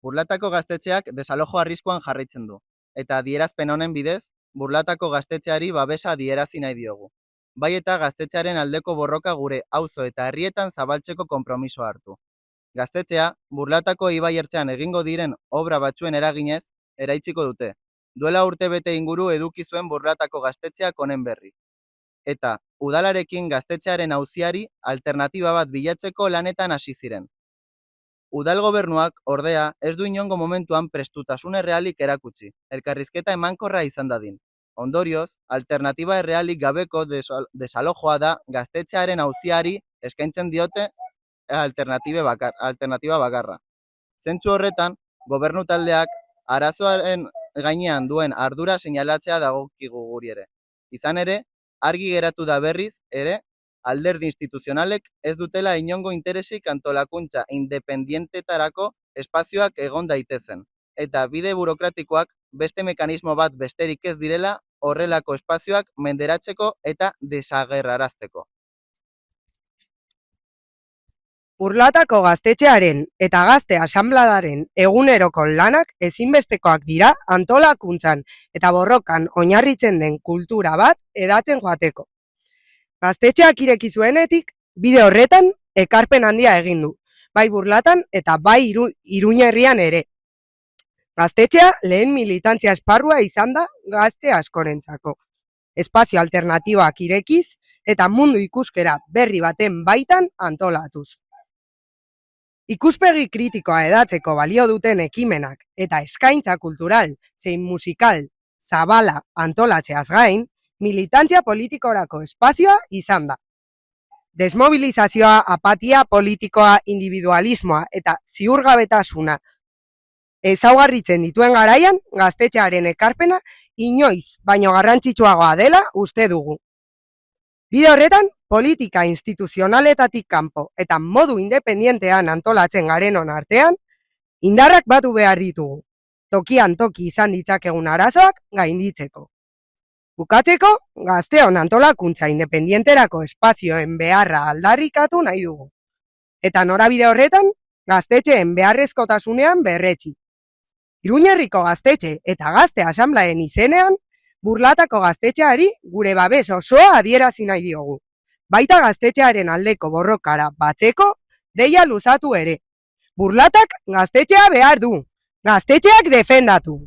Burlatako gaztetxeak desalojo arriskuan jarraitzen du, eta adierazpen honen bidez, Burlatako gaztetxeari babesa adierazi nahi diogu. Bai eta gaztetxearen aldeko borroka gure auzo eta herrietan zabaltzeko konpromisoa hartu. Gaztetxea, Burlatako ibai ertzean egingo diren obra batzuen eraginez, eraitziko dute. Duela urtebete inguru eduki zuen Burlatako gaztetxeak honen berri. Eta udalarekin gaztetxearen auziari alternatiba bat bilatzeko lanetan hasi ziren. Udal gobernuak, ordea, ez du inongo momentuan prestutasun errealik erakutsi, elkarrizketa emankorra izan dadin. Ondorioz, alternatiba errealik gabeko desalojoa da gaztetxearen auziari eskaintzen diote alternatiba bakarra. Zentzu horretan, gobernu taldeak arazoaren gainean duen ardura seinalatzea dagokigu guri ere. Izan ere, argi geratu da berriz ere, alderdi instituzionalek ez dutela inongo interesik antolakuntza independientetarako espazioak egon daitezen, eta bide burokratikoak beste mekanismo bat besterik ez direla horrelako espazioak menderatzeko eta desagerrarazteko. Burlatako gaztetxearen eta gazte asanbladaren eguneroko lanak ezinbestekoak dira antolakuntzan eta borrokan oinarritzen den kultura bat hedatzen joateko. Gaztetxeak ireki zuenetik, bide horretan ekarpen handia egin du, bai Burlatan eta bai Iruñerrian ere. Gaztetxea lehen militantzia esparrua izan da gazte askorentzako. Espazio alternatiboak irekiz eta mundu ikuskera berri baten baitan antolatuz. Ikuspegi kritikoa hedatzeko balio duten ekimenak eta eskaintza kultural zein musikal zabala antolatzeaz gain, militantzia politikorako espazioa izan da. Desmobilizazioa, apatia politikoa, individualismoa eta ziurgabetasuna ezaugarritzen dituen garaian, gaztetxearen ekarpena inoiz baino garrantzitsuagoa dela uste dugu. Bide horretan, politika instituzionaletatik kanpo eta modu independientean antolatzen garenon artean, indarrak batu behar ditugu, tokian toki izan ditzakegun arazoak gainditzeko. Bukatzeko, gazteon antolakuntza independienterako espazioen beharra aldarrikatu nahi dugu. Eta norabide horretan, gaztetxeen beharrezkotasunean berretsi. Iruñerriko gaztetxe eta gazte asanbladen izenean, Burlatako gaztetxeari gure babes osoa adierazi nahi diogu. Baita gaztetxearen aldeko borrokara batzeko, deia luzatu ere. Burlatak gaztetxea behar du, gaztetxeak defendatu.